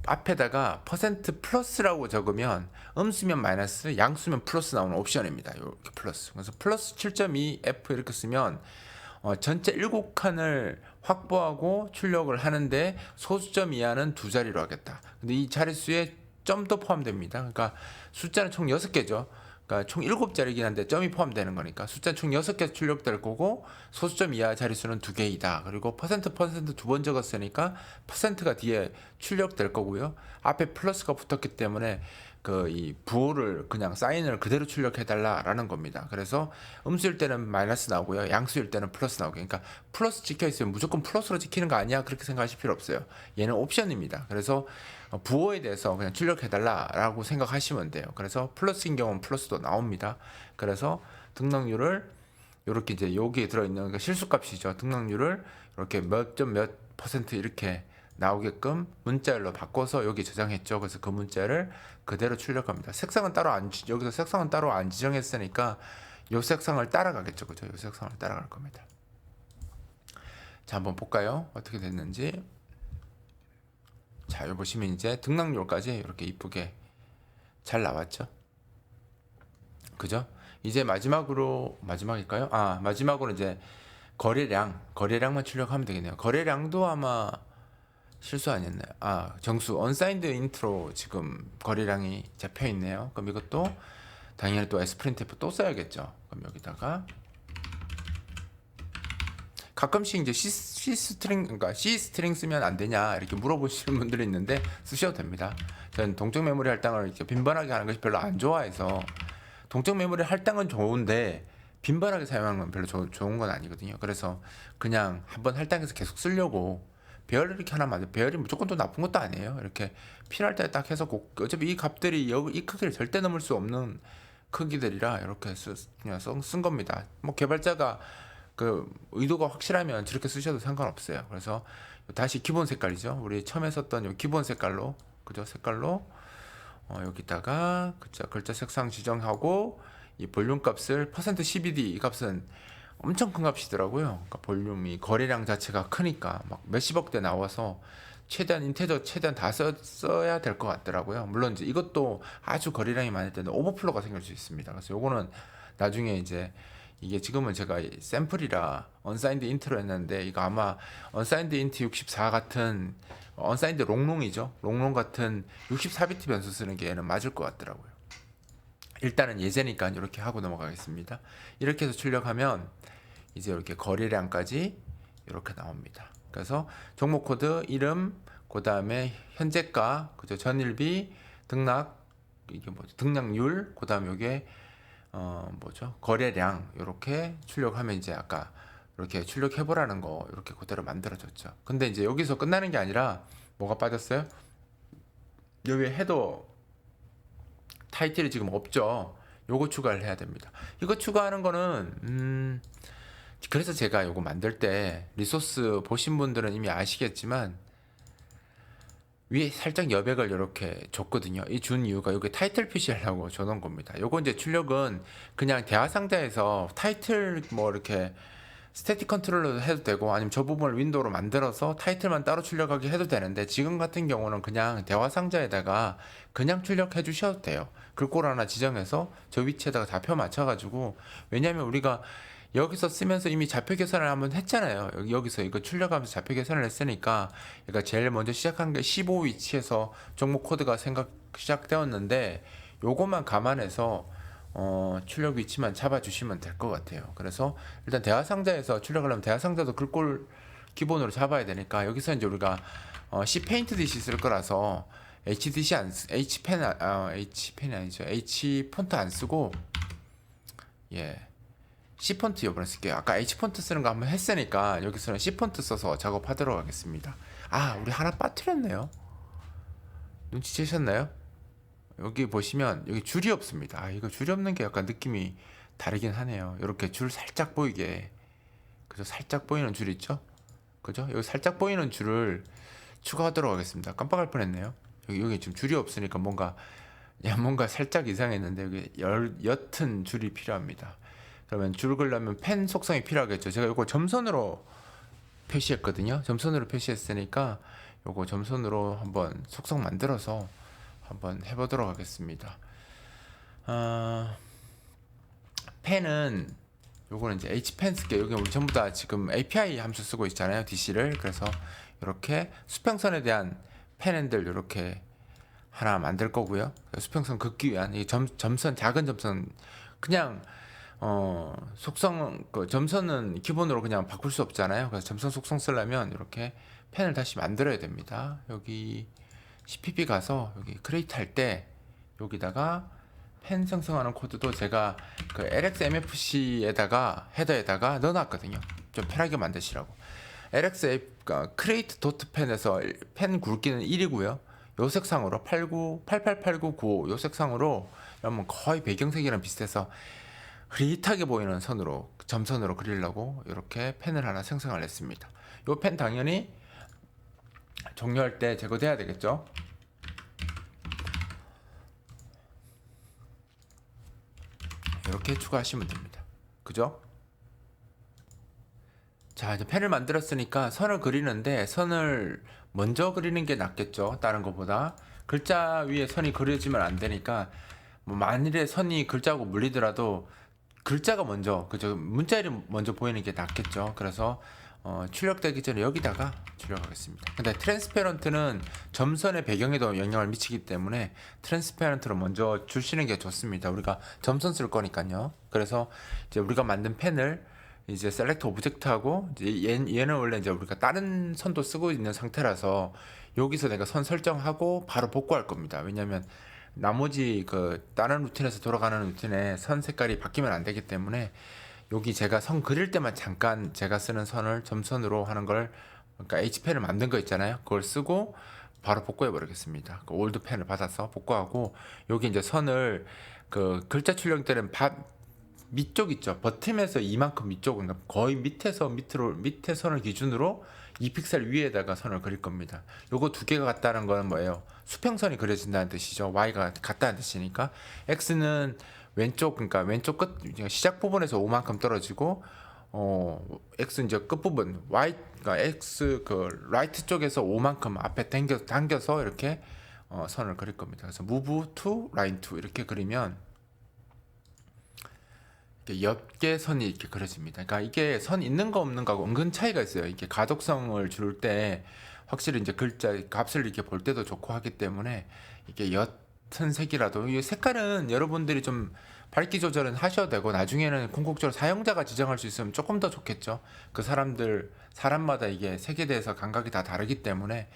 앞에다가 퍼센트 플러스라고 적으면 음수면 마이너스, 양수면 플러스 나오는 옵션입니다. 이렇게 플러스. 그래서 플러스 7.2F 이렇게 쓰면 전체 7칸을 확보하고 출력을 하는데 소수점 이하는 두 자리로 하겠다. 근데 이 자릿수에 점도 포함됩니다. 그러니까 숫자는 총 6개죠. 그러니까 총 7자리긴 한데 점이 포함되는 거니까 숫자는 총 6개 출력될 거고 소수점 이하 자릿수는 2개이다. 그리고 퍼센트 두 번 적었으니까 퍼센트가 뒤에 출력될 거고요. 앞에 플러스가 붙었기 때문에 그 이 부호를 그냥 사인을 그대로 출력해 달라라는 겁니다. 그래서 음수일 때는 마이너스 나오고요. 양수일 때는 플러스 나오고. 그러니까 플러스 찍혀 있으면 무조건 플러스로 찍히는 거 아니야? 그렇게 생각하실 필요 없어요. 얘는 옵션입니다. 그래서 부호에 대해서 그냥 출력해 달라라고 생각하시면 돼요. 그래서 플러스인 경우는 플러스도 나옵니다. 그래서 등락률을 이렇게 이제 여기에 들어 있는 그러니까 실수값이죠. 등락률을 이렇게 몇 점 몇 퍼센트 이렇게 나오게끔 문자열로 바꿔서 여기 저장했죠. 그래서 그 문자를 그대로 출력합니다. 색상은 따로 여기서 색상은 따로 안 지정했으니까 요 색상을 따라가겠죠. 그죠? 요 색상을 따라갈 겁니다. 자, 한번 볼까요? 어떻게 됐는지. 자, 여기 보시면 이제 등락률까지 이렇게 이쁘게 잘 나왔죠. 그죠? 이제 마지막일까요? 마지막으로 이제 거래량만 출력하면 되겠네요. 거래량도 아마 실수 아니었나요? 정수 언사인드 인트로 지금 거래량이 잡혀 있네요. 그럼 이것도 당연히 또 sprintf 또 써야겠죠. 그럼 여기다가 가끔씩 이제 C 스트링 쓰면 안 되냐 이렇게 물어보시는 분들이 있는데 쓰셔도 됩니다. 저는 동적 메모리 할당을 이렇게 빈번하게 하는 것이 별로 안 좋아해서 동적 메모리 할당은 좋은데 빈번하게 사용하는 건 별로 좋은 건 아니거든요. 그래서 그냥 한번 할당해서 계속 쓰려고 배열 이렇게 하나 만들. 배열이 무조건 또 나쁜 것도 아니에요. 이렇게 필요할 때 딱 해서 어차피 이 값들이 이 크기를 절대 넘을 수 없는 크기들이라 이렇게 그냥 쓴 겁니다. 뭐 개발자가 그 의도가 확실하면 저렇게 쓰셔도 상관없어요. 그래서 다시 기본 색깔이죠. 우리 처음에 썼던 요 기본 색깔로 그죠? 색깔로 여기다가 그죠? 글자 색상 지정하고 이 볼륨 값을 %12D 이 값은 엄청 큰 값이더라고요. 그러니까 볼륨이 거래량 자체가 크니까 막 몇십억대 나와서 최대한 인테저 최대한 다 써야 될 것 같더라고요. 물론 이제 이것도 아주 거리량이 많을 때는 오버플로가 생길 수 있습니다. 그래서 요거는 나중에 이제 이게 지금은 제가 샘플이라 언사인드 인트로 했는데 이거 아마 언사인드 인트 64 같은 언사인드 롱롱이죠. 롱롱 같은 64비트 변수 쓰는 게 얘는 맞을 것 같더라고요. 일단은 예제니까 이렇게 하고 넘어가겠습니다. 이렇게 해서 출력하면 이제 이렇게 거래량까지 이렇게 나옵니다. 그래서 종목 코드, 이름, 그 다음에 현재가, 그죠? 전일비, 등락, 이게 뭐죠? 등락률, 그 다음에 이게 뭐죠? 거래량 이렇게 출력하면 이제 아까 이렇게 출력해보라는 거 이렇게 그대로 만들어졌죠. 근데 이제 여기서 끝나는 게 아니라 뭐가 빠졌어요? 여기 헤더 타이틀이 지금 없죠. 요거 추가를 해야 됩니다. 이거 추가하는 거는 그래서 제가 요거 만들 때 리소스 보신 분들은 이미 아시겠지만 위에 살짝 여백을 이렇게 줬거든요. 이 준 이유가 여기 타이틀 표시하려고 줘놓은 겁니다. 요거 이제 출력은 그냥 대화 상자에서 타이틀 뭐 이렇게 스태틱 컨트롤러도 해도 되고 아니면 저 부분을 윈도우로 만들어서 타이틀만 따로 출력하게 해도 되는데 지금 같은 경우는 그냥 대화 상자에다가 그냥 출력해 주셔도 돼요. 글꼴 하나 지정해서 저 위치에다가 좌표 맞춰가지고 왜냐면 우리가 여기서 쓰면서 이미 좌표 계산을 한번 했잖아요. 여기서 이거 출력하면서 좌표 계산을 했으니까 그러니까 제일 먼저 시작한 게 15 위치에서 종목 코드가 시작되었는데 요것만 감안해서 출력 위치만 잡아주시면 될 것 같아요. 그래서 일단 대화 상자에서 출력하려면 대화 상자도 글꼴 기본으로 잡아야 되니까 여기서 이제 우리가 C 페인트 DC 쓸 거라서 HDC H펜이 아니죠. H 폰트 안 쓰고 C 폰트 이번에 쓸게요. 아까 H 폰트 쓰는 거 한번 했으니까 여기서는 C 폰트 써서 작업하도록 하겠습니다. 우리 하나 빠뜨렸네요. 눈치채셨나요? 여기 보시면 여기 줄이 없습니다. 이거 줄이 없는 게 약간 느낌이 다르긴 하네요. 이렇게 줄 살짝 보이게, 그죠? 살짝 보이는 줄 있죠? 그죠? 여기 살짝 보이는 줄을 추가하도록 하겠습니다. 깜빡할 뻔했네요. 여기 지금 줄이 없으니까 뭔가 살짝 이상했는데 여기 옅은 줄이 필요합니다. 그러면 줄 그려면 펜 속성이 필요하겠죠. 제가 이거 점선으로 표시했거든요. 점선으로 표시했으니까 요거 점선으로 한번 속성 만들어서 한번 해보도록 하겠습니다. 펜은 요거는 이제 H펜 쓸게요. 여기 우리 전부 다 지금 API 함수 쓰고 있잖아요. DC를. 그래서 이렇게 수평선에 대한 펜 핸들 이렇게 하나 만들 거고요. 수평선 긋기 위한 이 점선, 작은 점선 그냥 속성 점선은 기본으로 그냥 바꿀 수 없잖아요. 그래서 점선 속성 쓰려면 이렇게 펜을 다시 만들어야 됩니다. 여기 CPP 가서 여기 크리에이트 할 때 여기다가 펜 생성하는 코드도 제가 그 LXMFC에다가 헤더에다가 넣어놨거든요. 좀 편하게 만드시라고. create dot pen에서 펜 굵기는 1이고요. 요 색상으로 888995 요 색상으로 그러면 거의 배경색이랑 비슷해서 흐릿하게 보이는 선으로 점선으로 그리려고 이렇게 펜을 하나 생성을 했습니다. 요 펜 당연히 종료할 때 제거돼야 되겠죠. 이렇게 추가하시면 됩니다. 그죠? 자, 이제 펜을 만들었으니까 선을 그리는데 선을 먼저 그리는 게 낫겠죠. 다른 것보다. 글자 위에 선이 그려지면 안 되니까 뭐 만일에 선이 글자하고 물리더라도 글자가 먼저, 그죠? 문자 이름 먼저 보이는 게 낫겠죠. 그래서 출력되기 전에 여기다가 출력하겠습니다. 근데 트랜스페런트는 점선의 배경에도 영향을 미치기 때문에 트랜스페런트로 먼저 주시는 게 좋습니다. 우리가 점선 쓸 거니까요. 그래서 이제 우리가 만든 펜을 이제 셀렉트 오브젝트하고 이제 얘는 원래 이제 우리가 다른 선도 쓰고 있는 상태라서 여기서 내가 선 설정하고 바로 복구할 겁니다. 왜냐면 나머지 그 다른 루틴에서 돌아가는 루틴에 선 색깔이 바뀌면 안 되기 때문에 여기 제가 선 그릴 때만 잠깐 제가 쓰는 선을 점선으로 하는 걸 그러니까 H펜을 만든 거 있잖아요. 그걸 쓰고 바로 복구해 버리겠습니다. 그 올드 펜을 받아서 복구하고 여기 이제 선을 그 글자 출력 때는 밑쪽 있죠. 버팀에서 이만큼 밑쪽 그러니까 거의 밑에서 밑에 선을 기준으로 2픽셀 위에다가 선을 그릴 겁니다. 요거 두 개가 같다는 거는 뭐예요? 수평선이 그려진다는 뜻이죠. Y가 같다는 뜻이니까 X는 왼쪽 그러니까 왼쪽 끝 시작 부분에서 5만큼 떨어지고 X 이제 끝부분 Y 그러니까 X 그 라이트 쪽에서 5만큼 앞에 당겨서 이렇게 선을 그릴 겁니다. 그래서 move to line 2 이렇게 그리면 옅게 선이 이렇게 그려집니다. 그러니까 이게 선 있는 거 없는 거하고 은근 차이가 있어요. 이게 가독성을 줄 때 확실히 이제 글자 값을 이렇게 볼 때도 좋고 하기 때문에 이게 옅은 색이라도 이 색깔은 여러분들이 좀 밝기 조절은 하셔도 되고 나중에는 궁극적으로 사용자가 지정할 수 있으면 조금 더 좋겠죠. 그 사람마다 이게 색에 대해서 감각이 다 다르기 때문에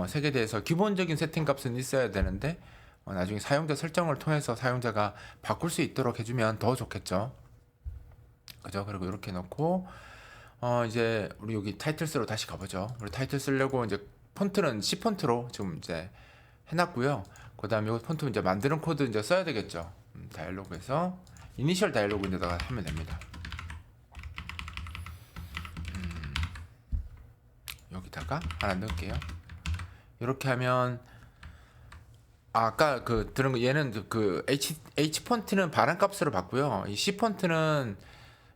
색에 대해서 기본적인 세팅 값은 있어야 되는데 나중에 사용자 설정을 통해서 사용자가 바꿀 수 있도록 해주면 더 좋겠죠. 그죠? 그리고 이렇게 놓고 이제 우리 여기 타이틀스로 다시 가보죠. 우리 타이틀 쓰려고 이제 폰트는 C 폰트로 지금 이제 해놨고요. 그다음에 이 폰트 이제 만드는 코드 이제 써야 되겠죠. 다이얼로그에서 이니셜 다이얼로그에다가 하면 됩니다. 여기다가 하나 넣을게요. 이렇게 하면 아까 그 들은 거 얘는 그 H 폰트는 바람값으로 봤고요. 이 C 폰트는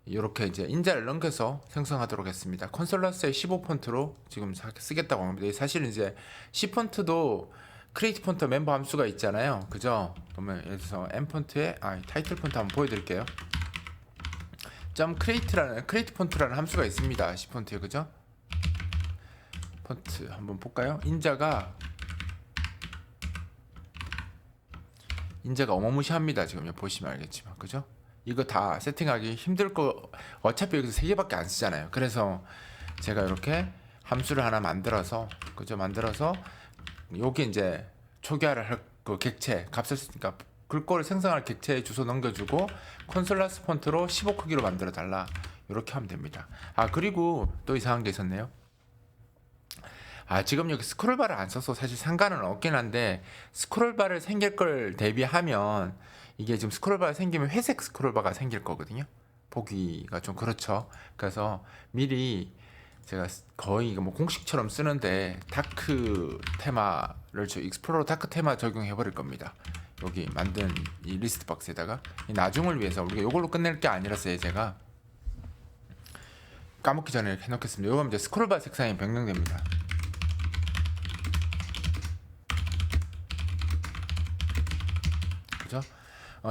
이렇게 이제 인자를 넘겨서 생성하도록 했습니다. 콘솔러스의 15 폰트로 지금 쓰겠다고 합니다. 사실은 이제 C 폰트도 크리에이트 폰트 멤버 함수가 있잖아요. 그죠? 그러면 예를 들어서 M 폰트에 타이틀 폰트 한번 보여드릴게요. 크리에이트 폰트라는 함수가 있습니다. C 폰트에 그죠? 폰트 한번 볼까요? 인자가 어마무시합니다. 지금 보시면 알겠지만 그죠? 이거 다 세팅하기 힘들 거 어차피 여기서 3개밖에 안 쓰잖아요. 그래서 제가 이렇게 함수를 하나 만들어서 그죠? 만들어서 여기 이제 초기화를 할 그 객체 값을 쓰니까 글꼴을 생성할 객체의 주소 넘겨주고 콘솔라스 폰트로 15 크기로 만들어 달라 이렇게 하면 됩니다. 그리고 또 이상한 게 있었네요. 지금 여기 스크롤바를 안 써서 사실 상관은 없긴 한데 스크롤바를 생길 걸 대비하면 이게 지금 스크롤바가 생기면 회색 스크롤바가 생길 거거든요. 보기가 좀 그렇죠. 그래서 미리 제가 거의 뭐 공식처럼 쓰는데 다크 테마를 익스플로러 다크 테마 적용해 버릴 겁니다. 여기 만든 이 리스트 박스에다가 이 나중을 위해서 우리가 이걸로 끝낼 게 아니라서요. 제가 까먹기 전에 이렇게 해놓겠습니다. 이거 이제 스크롤바 색상이 변경됩니다. 그죠?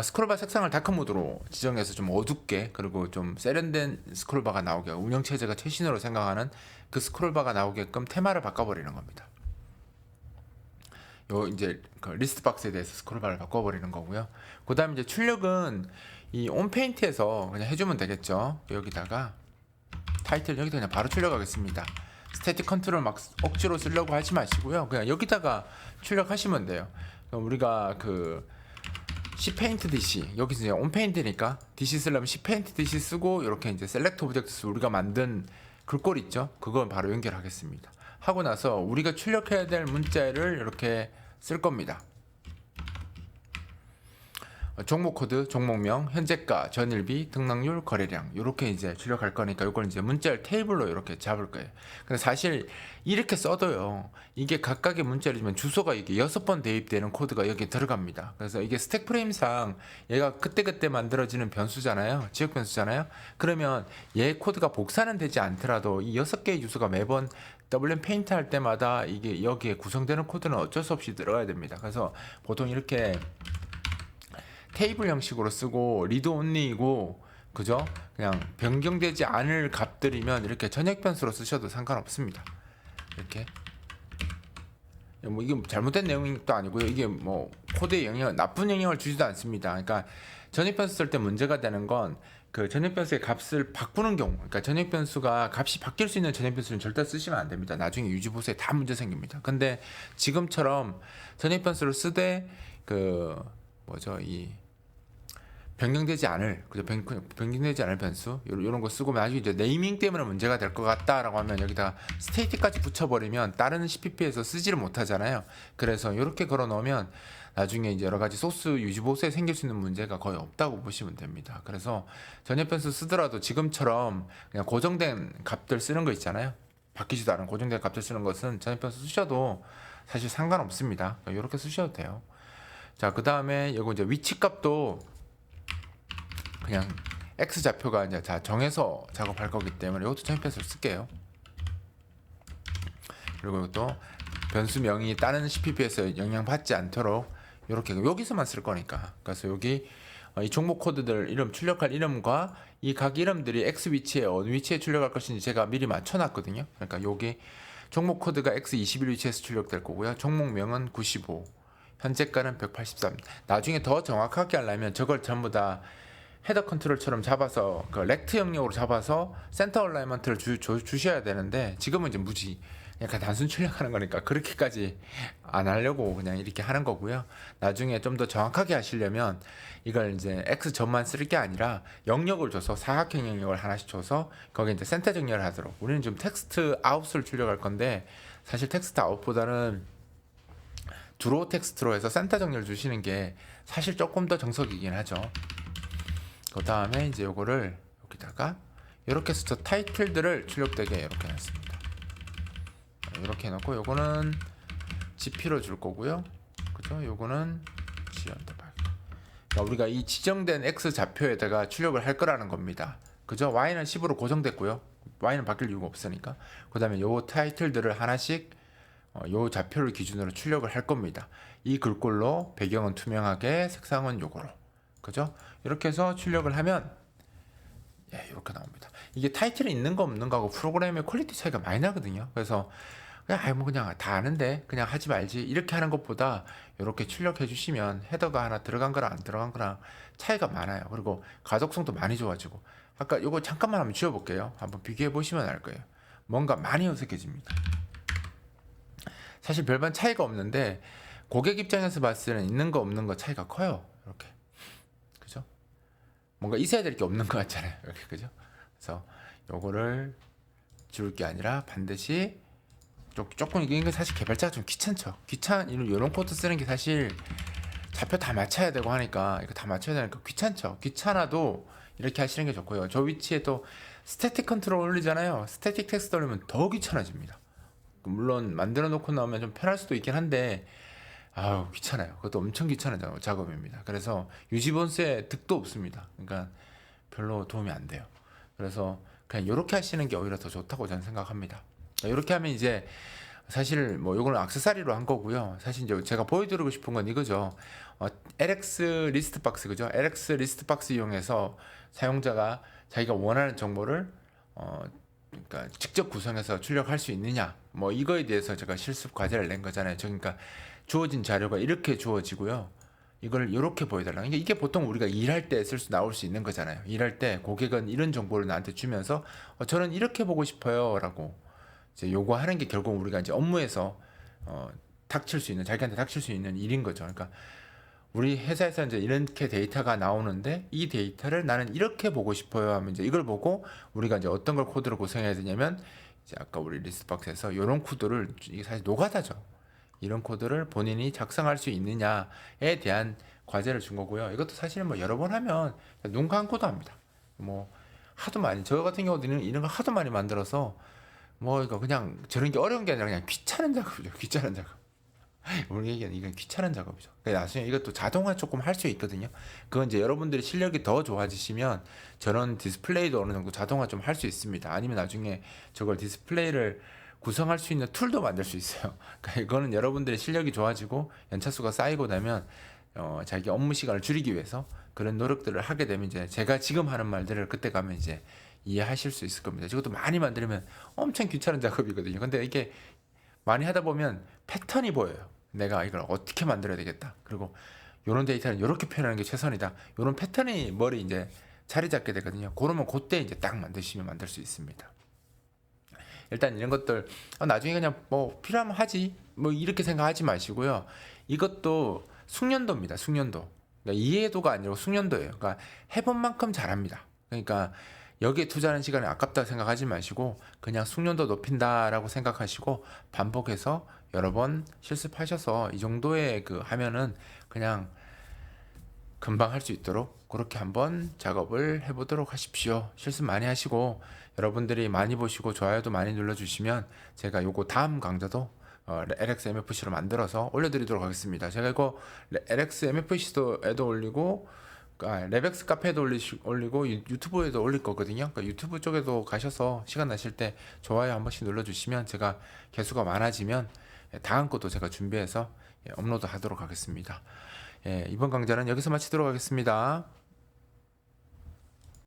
스크롤바 색상을 다크 모드로 지정해서 좀 어둡게 그리고 좀 세련된 스크롤바가 나오게 운영체제가 최신으로 생각하는 그 스크롤바가 나오게끔 테마를 바꿔버리는 겁니다. 요 이제 그 리스트 박스에 대해서 스크롤바를 바꿔버리는 거고요. 그 다음에 이제 출력은 이 온페인트에서 그냥 해주면 되겠죠. 여기다가 타이틀 여기다 그냥 바로 출력하겠습니다. 스태틱 컨트롤 막 억지로 쓰려고 하지 마시고요. 그냥 여기다가 출력하시면 돼요. 그럼 우리가 그 C페인트 DC 여기서 이제 온페인트니까 DC 쓰려면 C페인트 DC 쓰고 이렇게 이제 셀렉트 오브젝트 우리가 만든 글꼴 있죠? 그건 바로 연결하겠습니다. 하고 나서 우리가 출력해야 될 문자를 이렇게 쓸 겁니다. 종목 코드, 종목명, 현재가, 전일비, 등락률, 거래량 이렇게 이제 출력할 거니까 이걸 이제 문자를 테이블로 이렇게 잡을 거예요. 근데 사실 이렇게 써도요. 이게 각각의 문자이지만 주소가 이게 6번 대입되는 코드가 여기에 들어갑니다. 그래서 이게 스택 프레임상 얘가 그때그때 만들어지는 변수잖아요. 지역 변수잖아요. 그러면 얘 코드가 복사는 되지 않더라도 이 6개의 주소가 매번 WM 페인트 할 때마다 이게 여기에 구성되는 코드는 어쩔 수 없이 들어가야 됩니다. 그래서 보통 이렇게 테이블 형식으로 쓰고 리드 온리이고 그죠? 그냥 변경되지 않을 값들이면 이렇게 전역 변수로 쓰셔도 상관없습니다. 이렇게 뭐 이게 잘못된 내용도 아니고요. 이게 뭐 코드에 나쁜 영향을 주지도 않습니다. 그러니까 전역 변수 쓸 때 문제가 되는 건 그 전역 변수의 값을 바꾸는 경우, 그러니까 전역 변수가 값이 바뀔 수 있는 전역 변수는 절대 쓰시면 안 됩니다. 나중에 유지 보수에 다 문제 생깁니다. 근데 지금처럼 전역 변수를 쓰되 그 뭐죠 이 변경되지 않을 그죠 변경되지 않을 변수 이런 거 쓰고 나중에 이제 네이밍 때문에 문제가 될 것 같다라고 하면 여기다 스테이트까지 붙여버리면 다른 CPP에서 쓰지를 못하잖아요. 그래서 이렇게 걸어 놓으면 나중에 이제 여러 가지 소스 유지 보수에 생길 수 있는 문제가 거의 없다고 보시면 됩니다. 그래서 전역 변수 쓰더라도 지금처럼 그냥 고정된 값들 쓰는 거 있잖아요. 바뀌지도 않은 고정된 값들 쓰는 것은 전역 변수 쓰셔도 사실 상관없습니다. 이렇게 쓰셔도 돼요. 자, 그 다음에 이거 이제 위치 값도 그냥 X 좌표가 이제 다 정해서 작업할 거기 때문에 이것도 템플릿을 쓸게요. 그리고 이것도 변수 명이 다른 CPP에서 영향받지 않도록 이렇게 여기서만 쓸 거니까. 그래서 여기 이 종목 코드들 이름 출력할 이름과 이 각 이름들이 X 위치에 어느 위치에 출력할 것인지 제가 미리 맞춰놨거든요. 그러니까 여기 종목 코드가 X21 위치에서 출력될 거고요. 종목명은 95, 현재가는 183. 나중에 더 정확하게 하려면 저걸 전부 다 헤더 컨트롤처럼 잡아서 그 렉트 영역으로 잡아서 센터 얼라이먼트를 주셔야 되는데 지금은 이제 무지 그냥 단순 출력하는 거니까 그렇게까지 안 하려고 그냥 이렇게 하는 거고요. 나중에 좀 더 정확하게 하시려면 이걸 이제 X 점만 쓸 게 아니라 영역을 줘서 사각형 영역을 하나씩 줘서 거기에 이제 센터 정렬을 하도록. 우리는 지금 텍스트 아웃을 출력할 건데 사실 텍스트 아웃보다는 드로우 텍스트로 해서 센터 정렬 주시는 게 사실 조금 더 정석이긴 하죠. 그 다음에 이제 요거를 여기다가 이렇게 해서 저 타이틀들을 출력되게 이렇게 해놨습니다. 이렇게 해놓고 요거는 GP로 줄 거고요. 그죠? 요거는 지연도박. 그러니까 우리가 이 지정된 X 좌표에다가 출력을 할 거라는 겁니다. 그죠? Y는 10으로 고정됐고요. Y는 바뀔 이유가 없으니까. 그 다음에 요 타이틀들을 하나씩 요 좌표를 기준으로 출력을 할 겁니다. 이 글꼴로 배경은 투명하게, 색상은 요거로. 그죠? 이렇게 해서 출력을 하면 예, 이렇게 나옵니다. 이게 타이틀이 있는 거 없는 거하고 프로그램의 퀄리티 차이가 많이 나거든요. 그래서 그냥 다 아는데 그냥 하지 말지 이렇게 하는 것보다 이렇게 출력해 주시면 헤더가 하나 들어간 거랑 안 들어간 거랑 차이가 많아요. 그리고 가독성도 많이 좋아지고 아까 이거 잠깐만 한번 지워볼게요. 한번 비교해 보시면 알 거예요. 뭔가 많이 어색해집니다. 사실 별반 차이가 없는데 고객 입장에서 봤을 때는 있는 거 없는 거 차이가 커요. 이렇게 그죠? 뭔가 있어야 될 게 없는 것 같잖아요. 이렇게 그죠? 그래서 요거를 지울 게 아니라 반드시 조금 이게 사실 개발자가 좀 귀찮죠. 이런 코드 쓰는 게 사실 좌표 다 맞춰야 되고 하니까 이거 다 맞춰야 되니까 귀찮죠. 귀찮아도 이렇게 하시는 게 좋고요. 저 위치에 또 스태틱 컨트롤 올리잖아요. 스태틱 텍스트 올리면 더 귀찮아집니다. 물론 만들어 놓고 나오면 좀 편할 수도 있긴 한데 아우 귀찮아요. 그것도 엄청 귀찮은 작업입니다. 그래서 유지본스에 득도 없습니다. 그러니까 별로 도움이 안 돼요. 그래서 그냥 이렇게 하시는 게 오히려 더 좋다고 저는 생각합니다. 이렇게 하면 이제 사실 뭐 요거는 액세서리로 한 거고요. 사실 이제 제가 보여드리고 싶은 건 이거죠. LX 리스트 박스 그죠? LX 리스트 박스 이용해서 사용자가 자기가 원하는 정보를 그러니까 직접 구성해서 출력할 수 있느냐 뭐 이거에 대해서 제가 실습 과제를 낸 거잖아요. 그러니까 주어진 자료가 이렇게 주어지고요. 이걸 이렇게 보여달라. 이게 보통 우리가 일할 때 나올 수 있는 거잖아요. 일할 때 고객은 이런 정보를 나한테 주면서 저는 이렇게 보고 싶어요라고 이제 요구하는 게 결국 우리가 이제 업무에서 자기한테 닥칠 수 있는 일인 거죠. 그러니까 우리 회사에서 이제 이렇게 데이터가 나오는데 이 데이터를 나는 이렇게 보고 싶어요 하면 이제 이걸 보고 우리가 이제 어떤 걸 코드를 구성해야 되냐면 이제 아까 우리 리스트박스에서 이런 코드를 이게 사실 노가다죠. 이런 코드를 본인이 작성할 수 있느냐에 대한 과제를 준 거고요. 이것도 사실 뭐 여러 번 하면 눈 감고도 합니다. 뭐 하도 많이 저 같은 경우는 이런 걸 하도 많이 만들어서 뭐 이거 그냥 저런 게 어려운 게 아니라 그냥 귀찮은 작업이죠. 귀찮은 작업. 우리 얘기는 이건 귀찮은 작업이죠. 나중에 이것도 자동화 조금 할 수 있거든요. 그건 이제 여러분들이 실력이 더 좋아지시면 저런 디스플레이도 어느 정도 자동화 좀 할 수 있습니다. 아니면 나중에 저걸 디스플레이를 구성할 수 있는 툴도 만들 수 있어요. 그러니까 이거는 여러분들의 실력이 좋아지고 연차수가 쌓이고 나면 자기 업무 시간을 줄이기 위해서 그런 노력들을 하게 되면 이제 제가 지금 하는 말들을 그때 가면 이제 이해하실 수 있을 겁니다. 이것도 많이 만들면 엄청 귀찮은 작업이거든요. 근데 이게 많이 하다 보면 패턴이 보여요. 내가 이걸 어떻게 만들어야 되겠다. 그리고 이런 데이터는 이렇게 표현하는 게 최선이다. 이런 패턴이 머리 이제 자리 잡게 되거든요. 그러면 그때 이제 딱 만드시면 만들 수 있습니다. 일단 이런 것들 나중에 그냥 뭐 필요하면 하지 뭐 이렇게 생각하지 마시고요. 이것도 숙련도입니다. 숙련도. 그러니까 이해도가 아니고 숙련도예요. 그러니까 해본 만큼 잘합니다. 그러니까 여기에 투자하는 시간이 아깝다 생각하지 마시고 그냥 숙련도 높인다라고 생각하시고 반복해서 여러 번 실습하셔서 이 정도의 그 하면은 그냥 금방 할 수 있도록 그렇게 한번 작업을 해보도록 하십시오. 실습 많이 하시고 여러분들이 많이 보시고 좋아요도 많이 눌러주시면 제가 요거 다음 강좌도 LX MFC로 만들어서 올려드리도록 하겠습니다. 제가 이거 LX MFC도 에도 올리고 레벡스 카페에도 올리고 유튜브에도 올릴 거거든요. 그러니까 유튜브 쪽에도 가셔서 시간 나실 때 좋아요 한 번씩 눌러주시면 제가 개수가 많아지면 다음 것도 제가 준비해서 업로드 하도록 하겠습니다. 이번 강좌는 여기서 마치도록 하겠습니다.